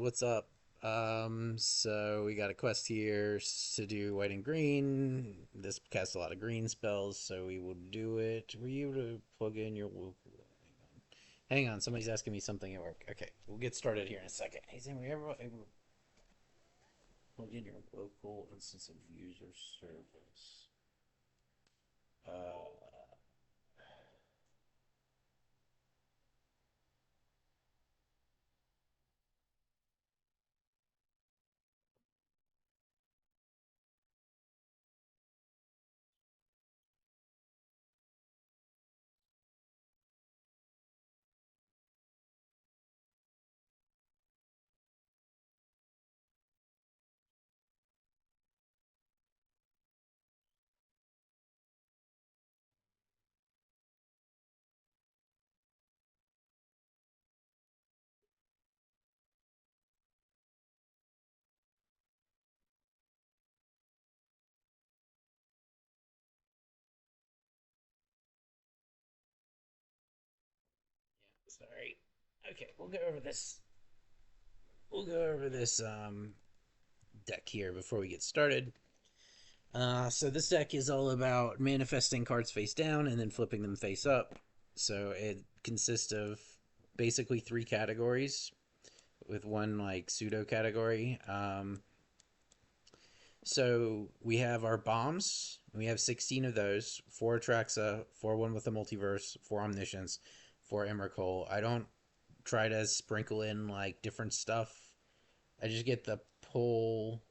what's up? So we got a quest here to do white and green. This casts a lot of green spells, so we will do it. Were you able to plug in your Hang on, somebody's asking me something at work. Okay, we'll get started here in a second. Hey, Sam, were you ever able to plug in your local instance of user service? Uh, Sorry. Okay, we'll go over this. We'll go over this deck here before we get started. So this deck is all about manifesting cards face down and then flipping them face up. So it consists of basically three categories with one like pseudo category. So we have our bombs. We have 16 of those. 4 Atraxa, 4 one with a multiverse, 4 Omniscience, 4 Emrakul. I don't try to sprinkle in like different stuff. I just get the pull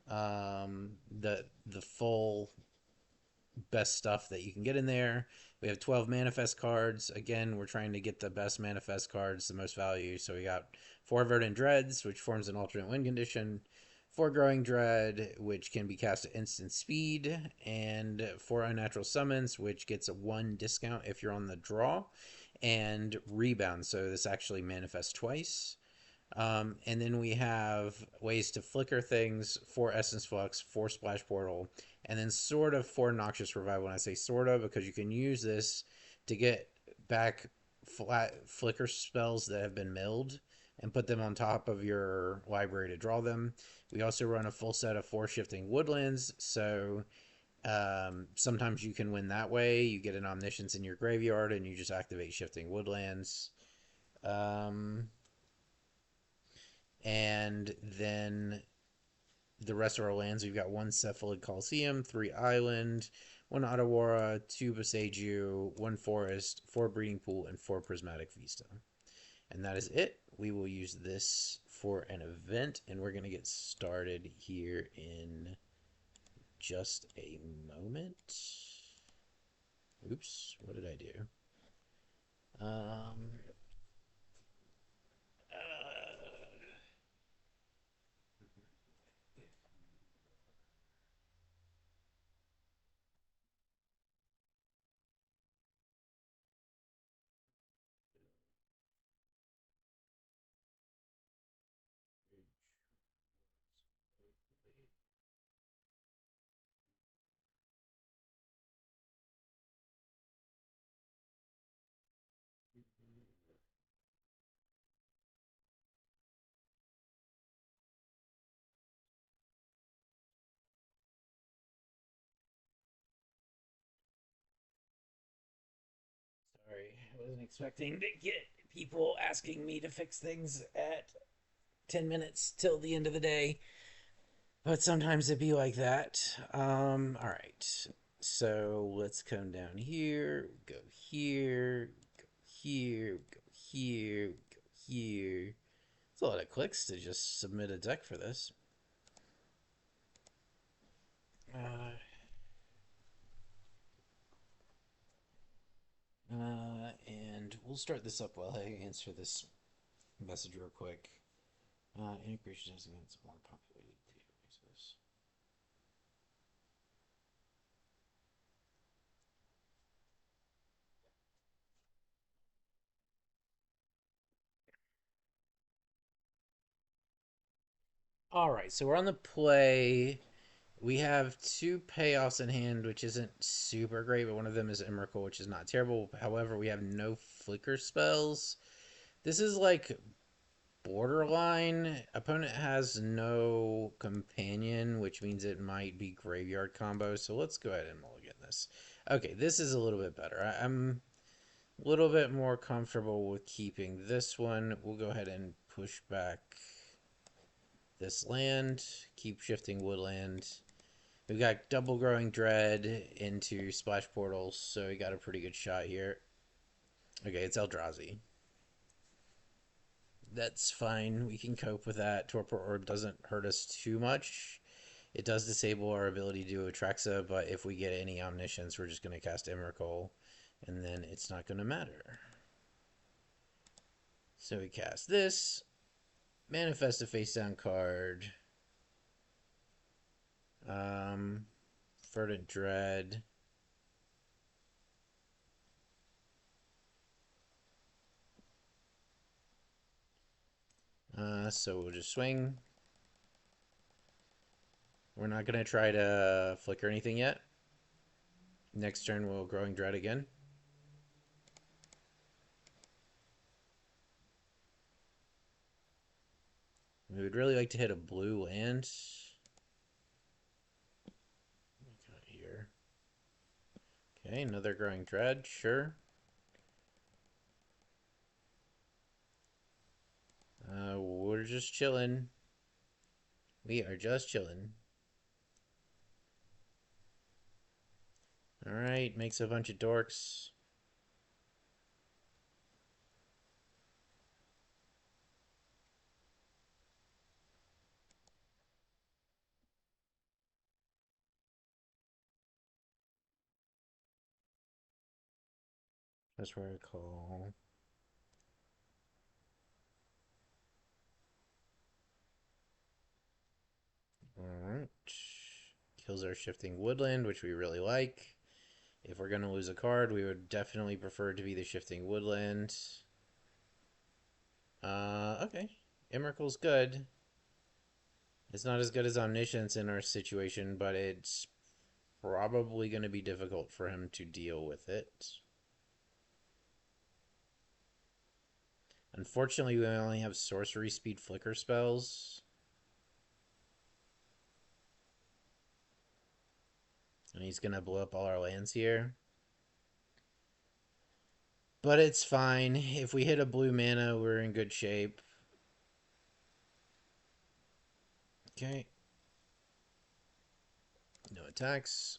the full best stuff that you can get in there. We have 12 manifest cards. Again, we're trying to get the best manifest cards, the most value. So we got 4 Verdant Dreads, which forms an alternate win condition, 4 Growing Dread, which can be cast at instant speed, and 4 Unnatural Summons, which gets a 1 discount if you're on the draw, and Rebound. So this actually manifests twice. And then we have ways to flicker things, 4 Essence Flux, 4 Splash Portal, and then sort of 4 Noxious Revival. When I say sort of, because you can use this to get back flat flicker spells that have been milled and put them on top of your library to draw them. We also run a full set of 4 Shifting Woodlands, so sometimes you can win that way. You get an Omniscience in your graveyard and you just activate Shifting Woodlands. Um, and then the rest of our lands, we've got 1 Cephalid Coliseum, 3 Island, 1 Otawara, 2 Boseiju, 1 Forest, 4 Breeding Pool, and 4 Prismatic Vista. And that is it. We will use this for an event, and we're going to get started here in just a moment. Oops, what did I do? Um, Sorry, I wasn't expecting to get people asking me to fix things at 10 minutes till the end of the day. But sometimes it be like that. All right. So let's come down here, go here, go here, go here, go here. It's a lot of clicks to just submit a deck for this. Uh, and we'll start this up while I answer this message real quick. Integration has against more populated databases. All right, so we're on the play. We have 2 payoffs in hand, which isn't super great, but one of them is Emrakul, which is not terrible. However, we have no flicker spells. This is like borderline. Opponent has no companion, which means it might be graveyard combo. So let's go ahead and mulligan this. Okay, this is a little bit better. I'm a little bit more comfortable with keeping this one. We'll go ahead and push back this land, keep shifting woodland. We've got double growing dread into splash portals, so we got a pretty good shot here. Okay, it's Eldrazi. That's fine. We can cope with that. Torpor Orb doesn't hurt us too much. It does disable our ability to do Atraxa, but if we get any Omniscience, we're just going to cast Emrakul, and then it's not going to matter. So we cast this. Manifest a face-down card. Verdant Dread. So we'll just swing. We're not going to try to flicker anything yet. Next turn we'll Growing Dread again. We would really like to hit a blue land. What we got here? Okay, another Growing Dread, sure. We're just chilling. We are just chilling. Alright, makes a bunch of dorks. That's where I call. Alright. Kills our shifting woodland, which we really like. If we're going to lose a card, we would definitely prefer to be the shifting woodland. Okay. Emrakul's good. It's not as good as Omniscience in our situation, but it's probably going to be difficult for him to deal with it. Unfortunately, we only have sorcery speed flicker spells. And he's going to blow up all our lands here. But it's fine. If we hit a blue mana, we're in good shape. Okay. No attacks.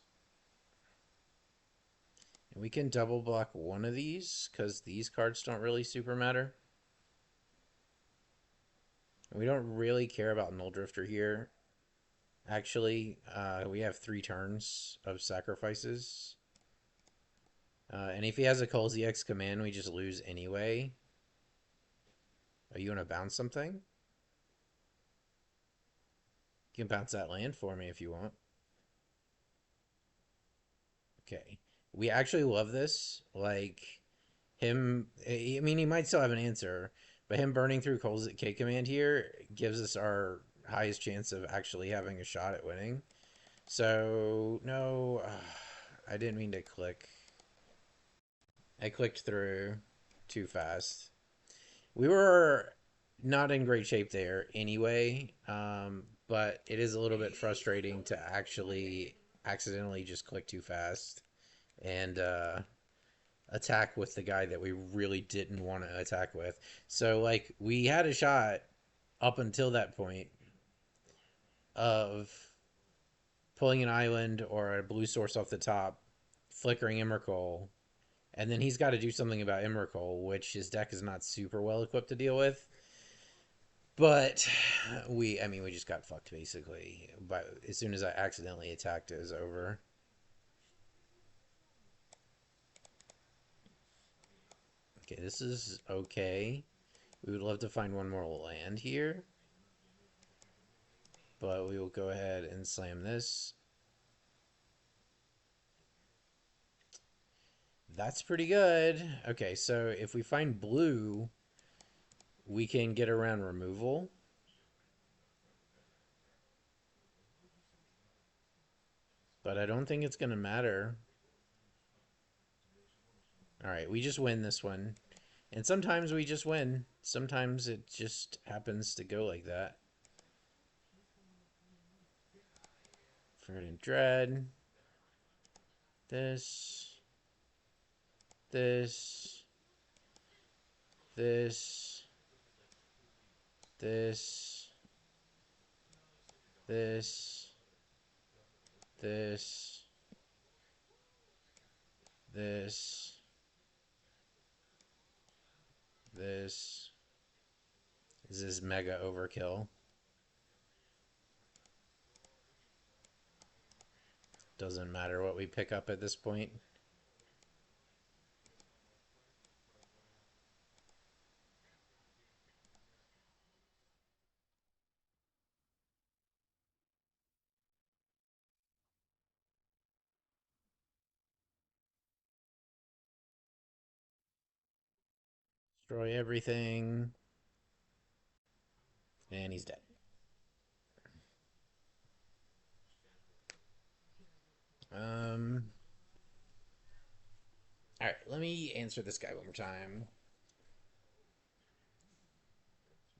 And we can double block one of these, because these cards don't really super matter. And we don't really care about Null Drifter here. Actually, we have 3 turns of sacrifices. And if he has a Colsey X command, we just lose anyway. Oh, you want to bounce something? You can bounce that land for me if you want. Okay. We actually love this. Like, him... I mean, he might still have an answer, but him burning through Colsey K command here gives us our highest chance of actually having a shot at winning. So, no... I didn't mean to click. I clicked through too fast. We were not in great shape there anyway, but it is a little bit frustrating to actually accidentally just click too fast and attack with the guy that we really didn't want to attack with. So, like, we had a shot up until that point of pulling an island or a blue source off the top, flickering Emrakul, and then he's got to do something about Emrakul, which his deck is not super well equipped to deal with. But we just got fucked basically. But as soon as I accidentally attacked, it was over. Okay, this is okay. We would love to find one more land here. But we will go ahead and slam this. That's pretty good. Okay, so if we find blue, we can get around removal. But I don't think it's going to matter. Alright, we just win this one. And sometimes we just win. Sometimes it just happens to go like that. Verdant Dread. This. This. This. This. This. This. This. This. This is mega overkill. Doesn't matter what we pick up at this point. Destroy everything. And he's dead. Alright, let me answer this guy one more time.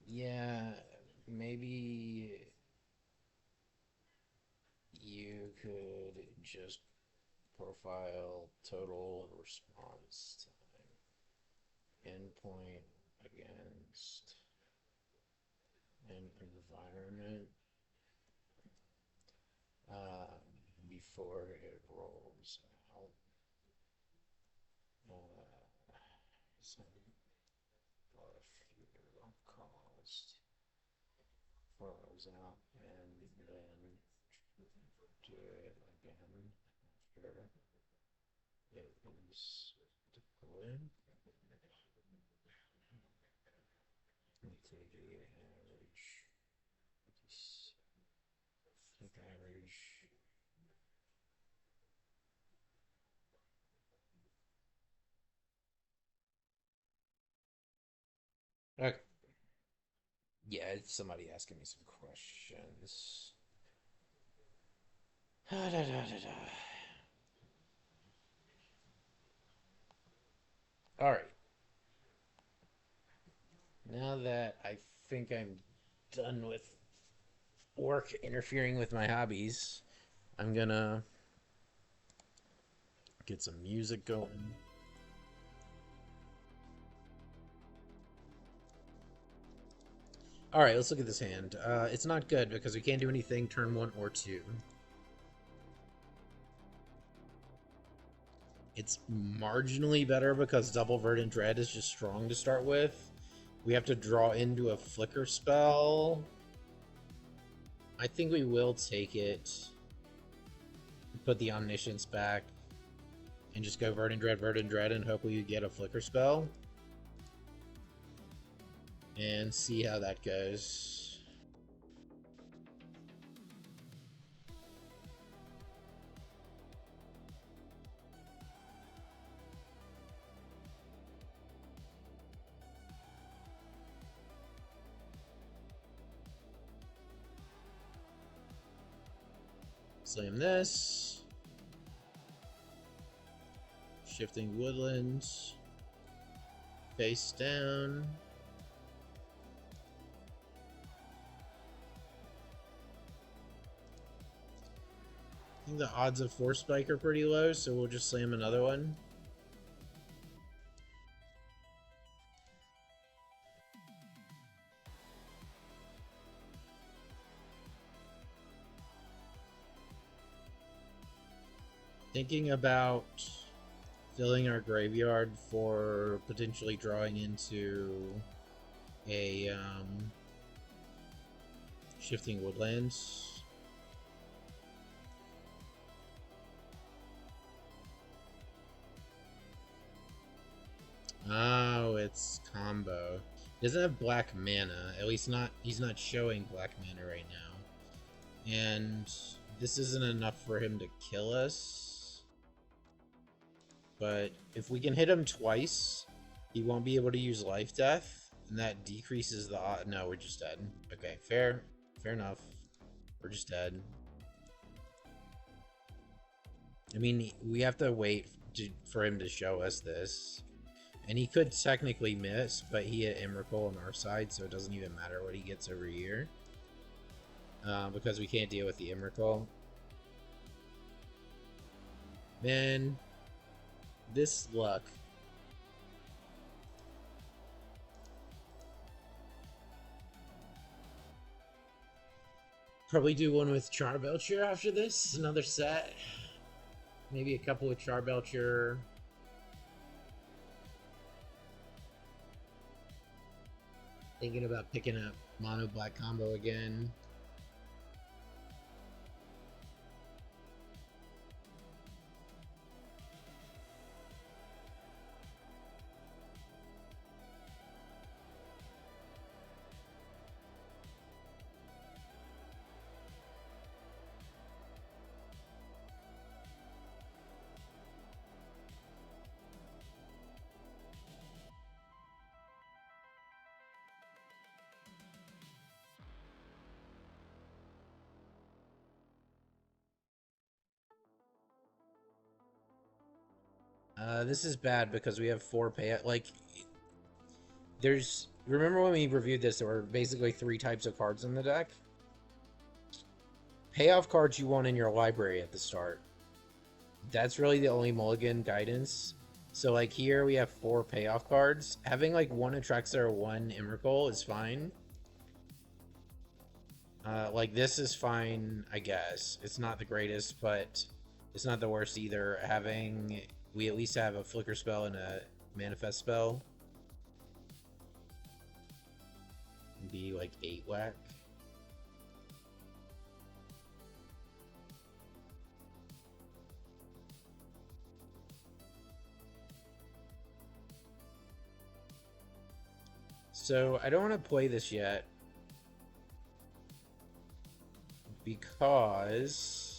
Yeah, maybe you could just profile total response time. Endpoint against an environment before it rolls out. Some fuel cost rolls out and then do it again after it is deployed. MTGA average. Think average. Okay. Yeah, it's somebody asking me some questions. All right. Now that I think I'm done with work interfering with my hobbies, I'm gonna get some music going. All right, let's look at this hand. It's not good because we can't do anything turn 1 or 2. It's marginally better because Double Verdant Dread is just strong to start with. We have to draw into a Flicker spell. I think we will take it. Put the Omniscience back. And just go Verdant Dread, and hope we get a Flicker spell. And see how that goes. Slam this. Shifting Woodlands. Face down. I think the odds of Force Spike are pretty low, so we'll just slam another one. Thinking about filling our graveyard for potentially drawing into a Shifting Woodlands. Oh, it's combo. He doesn't have black mana. At least not. He's not showing black mana right now. And this isn't enough for him to kill us. But if we can hit him twice, he won't be able to use Life Death, and that decreases the odd. No, we're just dead. Okay, fair enough. We're just dead. I mean, we have to wait for him to show us this. And he could technically miss, but he hit Emrakul on our side, so it doesn't even matter what he gets over here. Because we can't deal with the Emrakul. Man, this luck. Probably do one with Charbelcher after this. Another set. Maybe a couple with Charbelcher. Thinking about picking up Mono Black combo again. This is bad because we have 4 pay. Like, there's. Remember when we reviewed this? There were basically 3 types of cards in the deck. Payoff cards you want in your library at the start. That's really the only mulligan guidance. So, like, here we have 4 payoff cards. Having, like, 1 Atraxa or 1 Emrakul is fine. Like, this is fine, I guess. It's not the greatest, but it's not the worst either. We at least have a Flicker spell and a Manifest spell. Be like 8 whack. So I don't want to play this yet because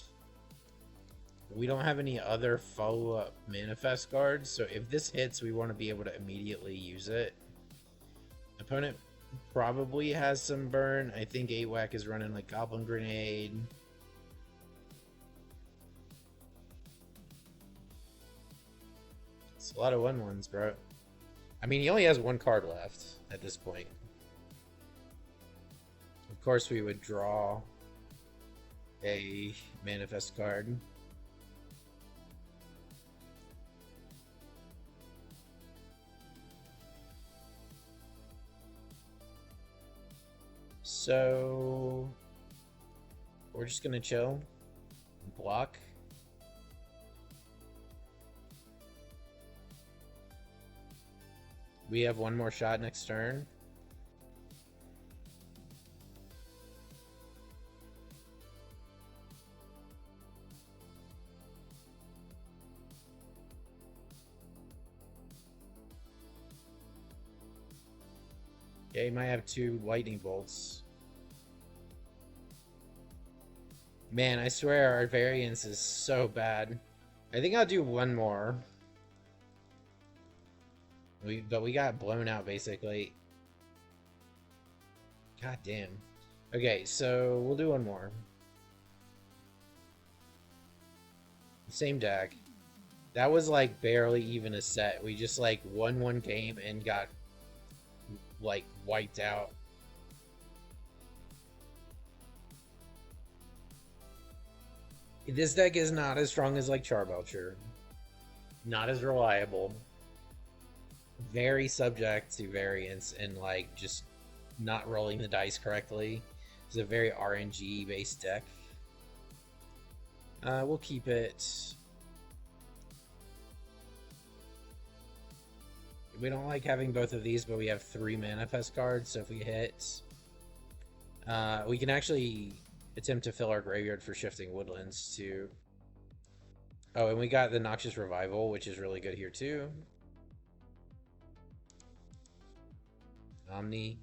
we don't have any other follow-up Manifest cards. So if this hits, we want to be able to immediately use it. Opponent probably has some burn. I think 8 whack is running like Goblin Grenade. It's a lot of 1/1s, bro. I mean, he only has 1 card left at this point. Of course, we would draw a Manifest card. So we're just gonna chill, block. We have 1 more shot next turn. Okay, he might have 2 lightning bolts. Man, I swear our variance is so bad. I think I'll do 1 more. But we got blown out basically. God damn. Okay, so we'll do 1 more. Same deck. That was like barely even a set. We just like won 1 game and got like wiped out. This deck is not as strong as like Charbelcher. Not as reliable. Very subject to variance and like just not rolling the dice correctly. It's a very RNG based deck. We'll keep it. We don't like having both of these, but we have 3 Manifest cards, so if we hit, we can actually attempt to fill our graveyard for Shifting Woodlands too. Oh, and we got the Noxious Revival, which is really good here too. Omni.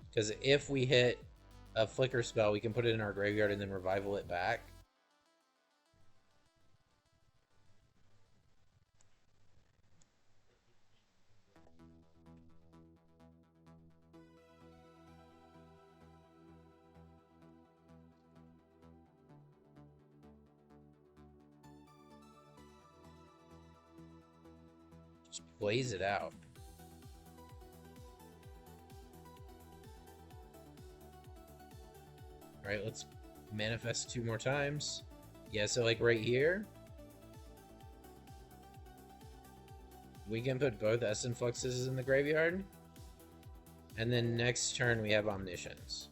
Because if we hit a Flicker spell, we can put it in our graveyard and then revival it back. Just plays it out. Alright, let's manifest 2 more times. Yeah, so like right here, we can put both Essence Fluxes in the graveyard. And then next turn we have Omniscience.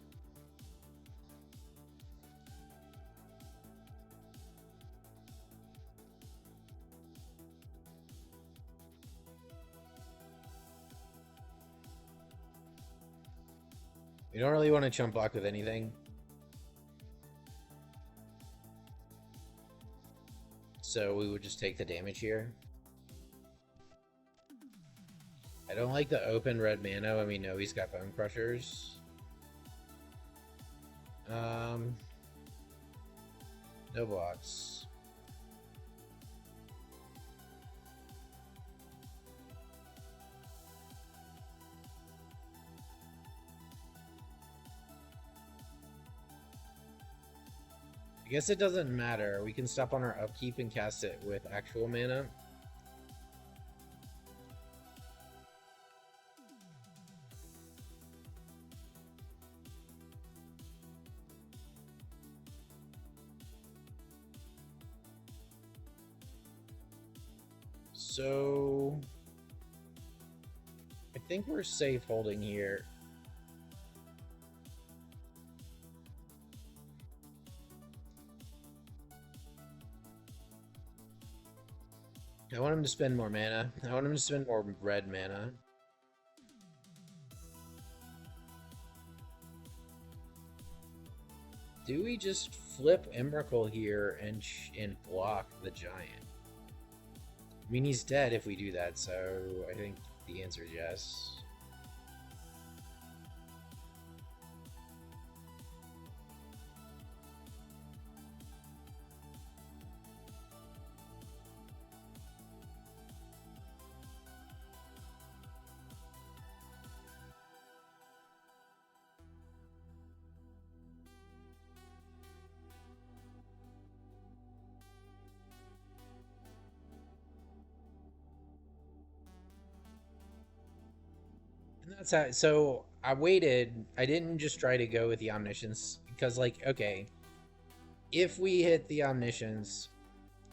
We don't really want to chump block with anything. So we would just take the damage here. I don't like the open red mana when we know he's got Bone Crushers. No blocks. I guess it doesn't matter. We can stop on our upkeep and cast it with actual mana. So I think we're safe holding here. I want him to spend more mana. I want him to spend more red mana. Do we just flip Emrakul here and block the giant? I mean, he's dead if we do that, so I think the answer is yes. That's how, so I waited. I didn't just try to go with the Omniscience because, like, okay, if we hit the Omniscience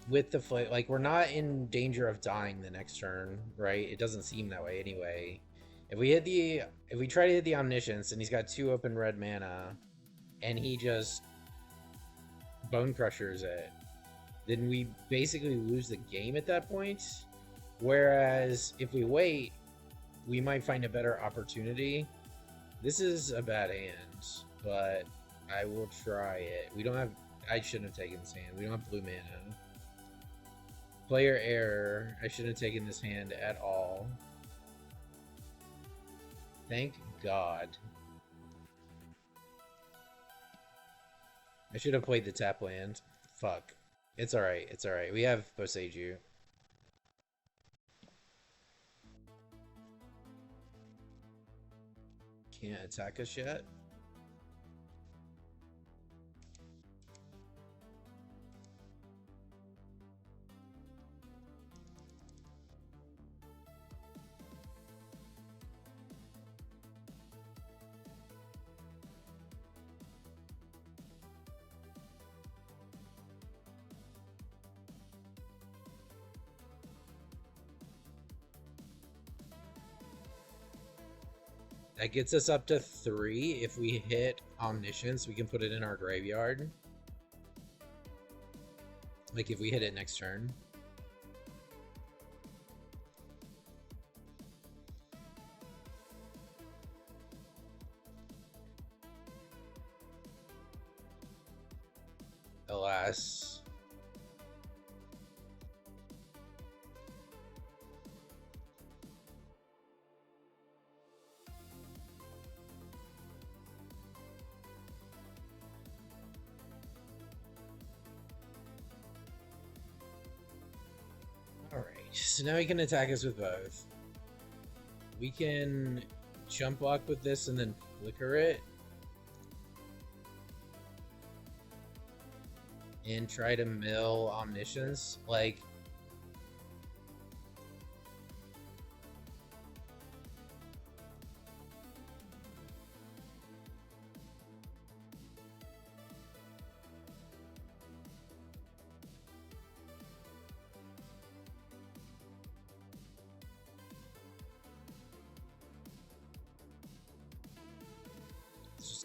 with the like, we're not in danger of dying the next turn, right? It doesn't seem that way anyway. If we try to hit the Omniscience and he's got 2 open red mana and he just Bone Crushers it, then we basically lose the game at that point. Whereas if we wait, we might find a better opportunity. This is a bad hand, but I will try it. We don't have... I shouldn't have taken this hand. We don't have blue mana. Player error. I shouldn't have taken this hand at all. Thank God. I should have played the tap land. Fuck. It's alright. It's alright. We have Boseiju. Can't attack us yet. That gets us up to 3. If we hit Omniscience, we can put it in our graveyard. Like if we hit it next turn. Alas. Alright, so now he can attack us with both. We can jump block with this and then flicker it. And try to mill Omniscience. Like,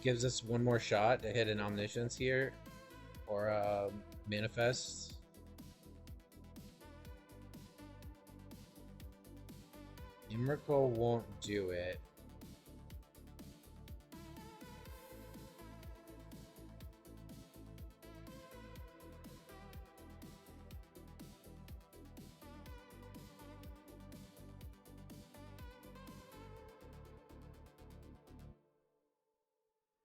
gives us one more shot to hit an Omniscience here, or Manifest. Emrakul won't do it.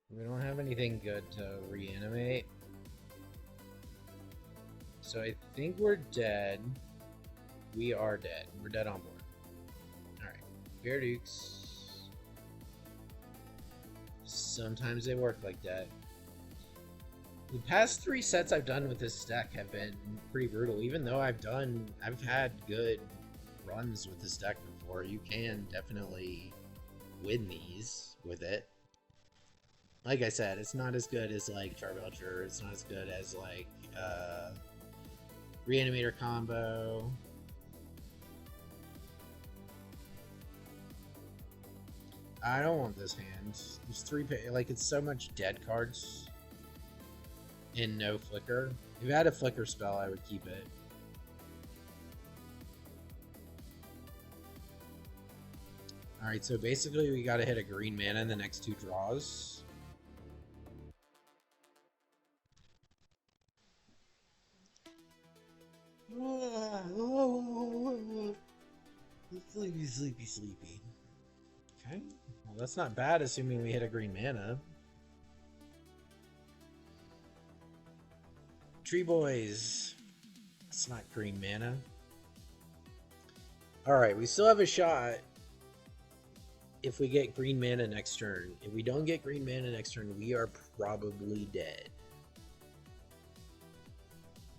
We don't have anything good to reanimate. So I think we're dead. We are dead. We're dead on board. Alright. Bear Dukes. Sometimes they work like that. The past 3 sets I've done with this deck have been pretty brutal. Even though I've had good runs with this deck before, you can definitely win these with it. Like I said, it's not as good as like Charbelcher. It's not as good as like Reanimator combo. I don't want this hand. There's 3 like it's so much dead cards and no flicker. If I had a flicker spell, I would keep it. Alright, so basically we gotta hit a green mana in the next 2 draws. Sleepy, sleepy, sleepy. Okay. Well, that's not bad, assuming we hit a green mana. Tree Boys. It's not green mana. Alright, we still have a shot if we get green mana next turn. If we don't get green mana next turn, we are probably dead.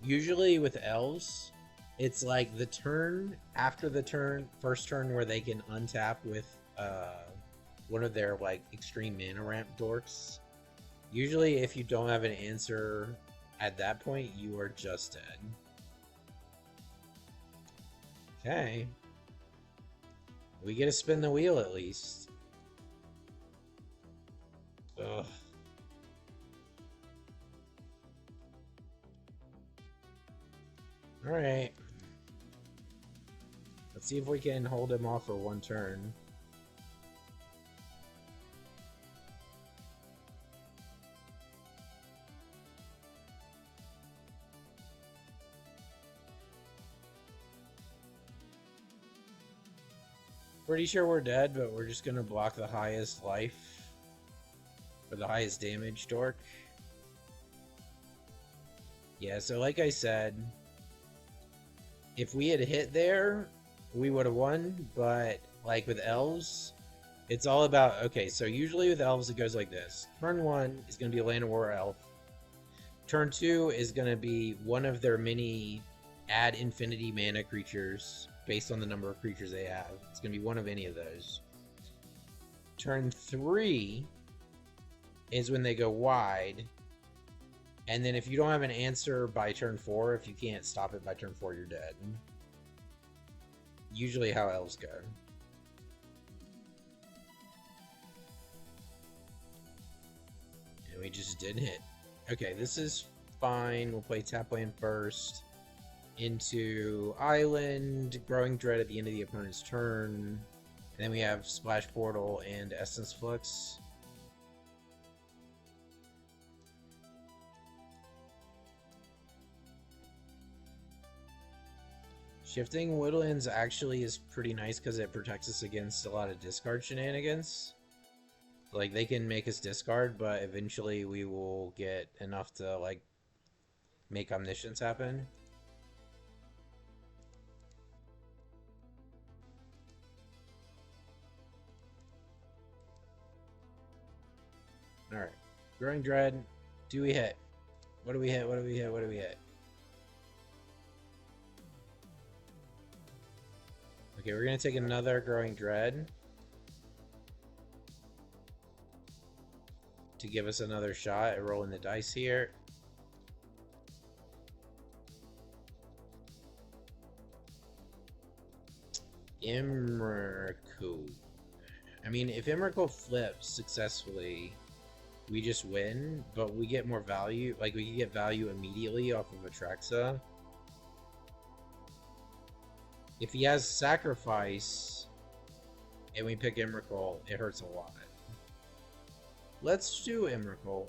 Usually with elves, it's like the turn after the first turn where they can untap with one of their like extreme mana ramp dorks. Usually if you don't have an answer at that point, you are just dead. Okay. We get to spin the wheel at least. Ugh. Alright. Let's see if we can hold him off for 1 turn. Pretty sure we're dead, but we're just gonna block the highest life. Or the highest damage dork. Yeah, so like I said, if we had hit there, we would have won, but like with elves, it's all about, okay, so usually with elves it goes like this. Turn 1 is going to be a Land of War elf. Turn 2 is going to be one of their many add infinity mana creatures based on the number of creatures they have. It's going to be one of any of those. Turn 3 is when they go wide. And then if you don't have an answer by turn 4, if you can't stop it by turn 4, you're dead. Usually how elves go. And we just didn't hit. Okay, this is fine. We'll play tap land first. Into Island, Growing Dread at the end of the opponent's turn. And then we have Splash Portal and Essence Flux. Shifting Woodlands actually is pretty nice because it protects us against a lot of discard shenanigans. Like, they can make us discard, but eventually we will get enough to, like, make Omniscience happen. Alright. Growing Dread. Do we hit? What do we hit? What do we hit? What do we hit? Okay, we're going to take another Growing Dread to give us another shot at rolling the dice here. Emrakul. I mean, if Emrakul flips successfully, we just win, but we get more value. Like, we can get value immediately off of Atraxa. If he has Sacrifice and we pick Emrakul, it hurts a lot. Let's do Emrakul.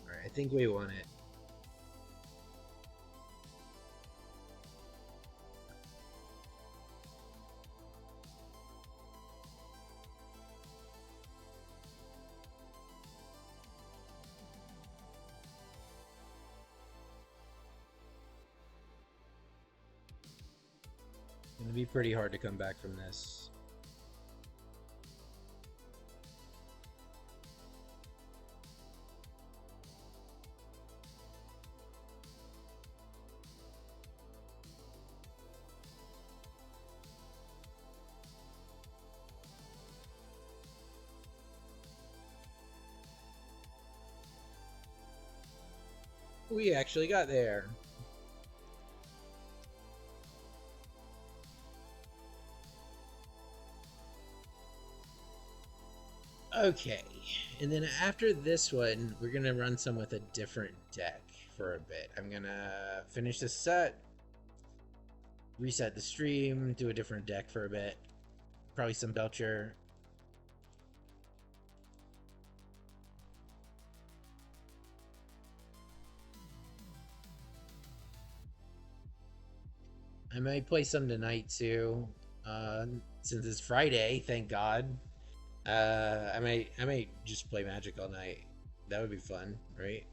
Alright, I think we won it. It's gonna be pretty hard to come back from this. We actually got there. Okay, and then after this one, we're gonna run some with a different deck for a bit. I'm gonna finish this set, reset the stream, do a different deck for a bit. Probably some Belcher. I might play some tonight too, since it's Friday. Thank God. I might just play Magic all night. That would be fun, right?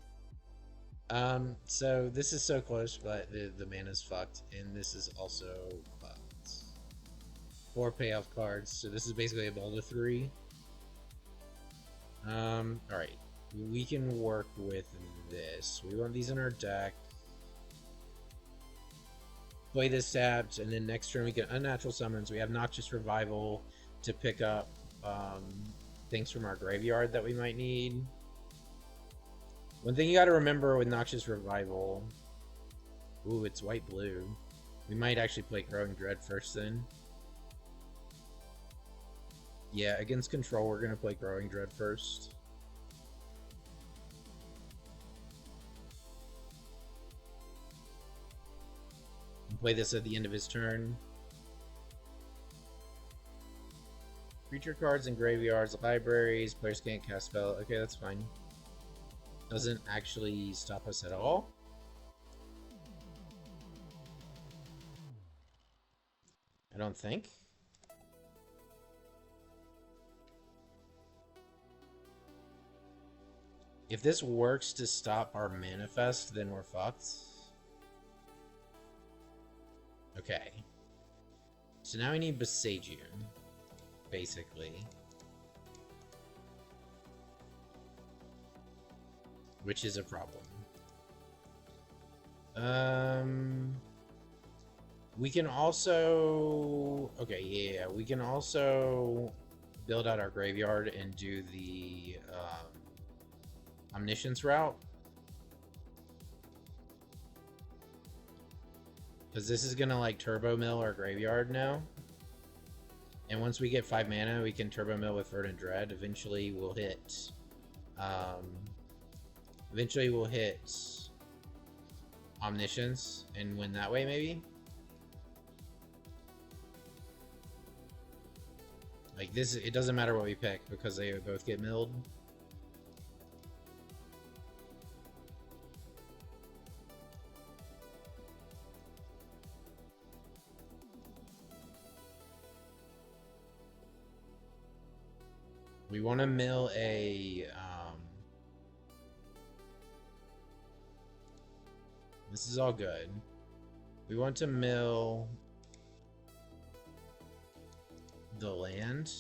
So this is so close, but the mana's fucked, and this is also fucked. 4 payoff cards, so this is basically a boulder 3. Alright. We can work with this. We want these in our deck. Play this tapped, and then next turn we get Unnatural Summons. We have Noxious Revival to pick up things from our graveyard that we might need. One thing you gotta remember with Noxious Revival... Ooh, it's white-blue. We might actually play Growing Dread first then. Yeah, against control, we're gonna play Growing Dread first. And play this at the end of his turn. Creature cards and graveyards, libraries, players can't cast spell. Okay, that's fine. Doesn't actually stop us at all. I don't think. If this works to stop our manifest, then we're fucked. Okay. So now we need Besagium, basically. Which is a problem. We can also... Okay, yeah, we can also build out our graveyard and do the Omniscience route. Because this is gonna like turbo mill our graveyard now. And once we get 5 mana, we can turbo mill with Verdant Dread. Eventually we'll hit Omniscience and win that way, maybe. Like this, it doesn't matter what we pick because they both get milled. We want to mill a... this is all good. We want to mill the land.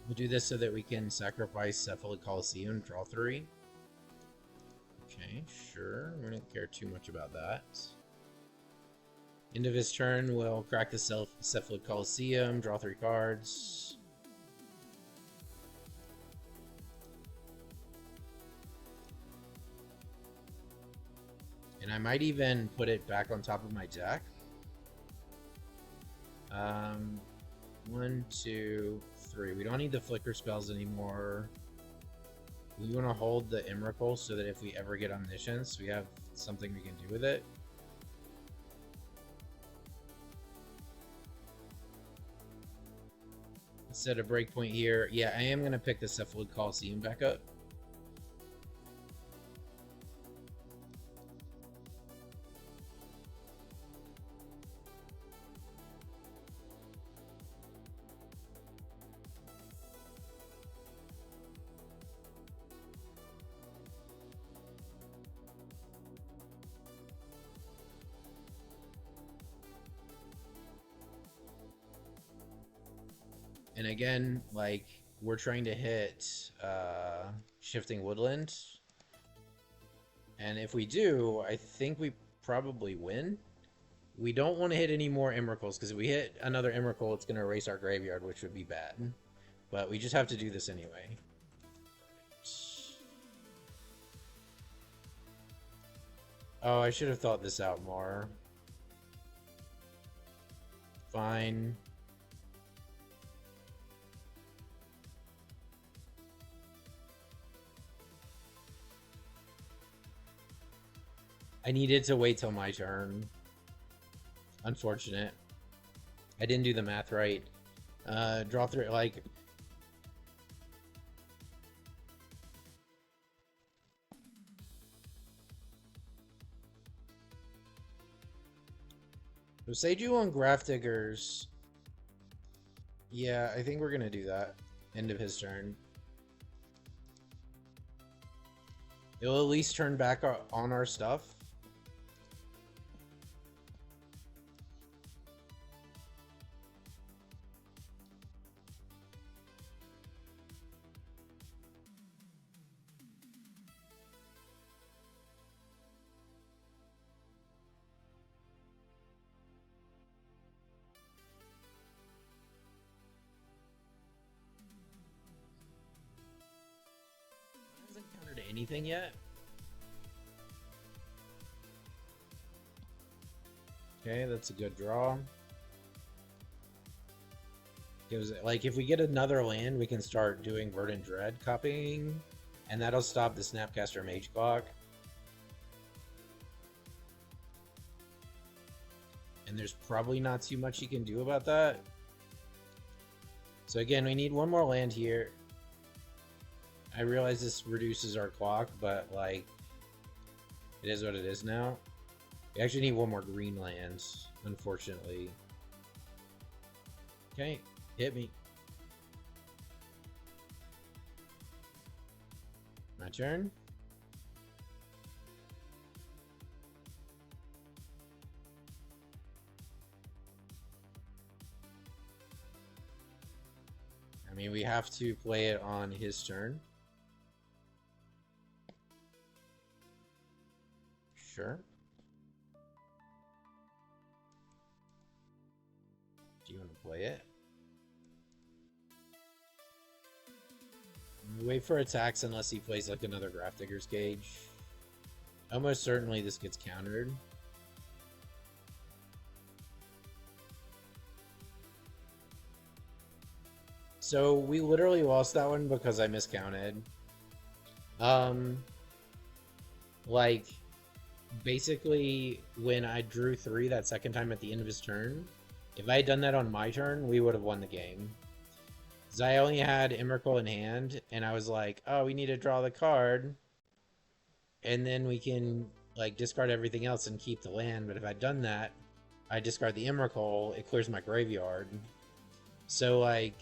We'll do this so that we can sacrifice Cephalid Coliseum, draw 3. sure. We don't care too much about that. End of his turn, we'll crack the Cephalid Coliseum, draw 3 cards. And I might even put it back on top of my deck. 1, 2, 3. We don't need the flicker spells anymore. We want to hold the Emrakul so that if we ever get Omniscience, we have something we can do with it. Set a breakpoint here. Yeah, I am going to pick the Cephalid Coliseum back up. And again, like, we're trying to hit Shifting Woodland. And if we do, I think we probably win. We don't want to hit any more Emrakuls, because if we hit another Emrakul, it's going to erase our graveyard, which would be bad. But we just have to do this anyway. Oh, I should have thought this out more. Fine. I needed to wait till my turn. Unfortunate. I didn't do the math right. Draw 3, like... So Seiju on Grafdiggers. Yeah, I think we're gonna do that. End of his turn. It'll at least turn back on our stuff. Hasn't countered anything yet. Okay, that's a good draw. Gives it, like, if we get another land, we can start doing Verdant Dread copying, and that'll stop the Snapcaster Mage Clock. And there's probably not too much you can do about that. So again, we need one more land here. I realize this reduces our clock, but, like, it is what it is now. We actually need one more green land, unfortunately. Okay, hit me. My turn. I mean, we have to play it on his turn. Sure. Do you want to play it? Wait for attacks unless he plays like another Grafdigger's Cage. Almost certainly this gets countered. So we literally lost that one because I miscounted. Like, basically when I drew 3 that second time at the end of his turn, if I had done that on my turn, we would have won the game. Because I only had Emrakul in hand, and I was like, oh, we need to draw the card, and then we can, like, discard everything else and keep the land. But if I'd done that, I discard the Emrakul, it clears my graveyard. So, like,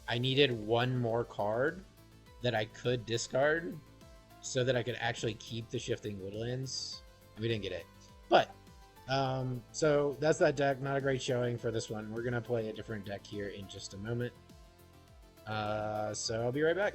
I needed one more card that I could discard so that I could actually keep the Shifting Woodlands. We didn't get it. But, so that's that deck. Not a great showing for this one. We're going to play a different deck here in just a moment. So I'll be right back.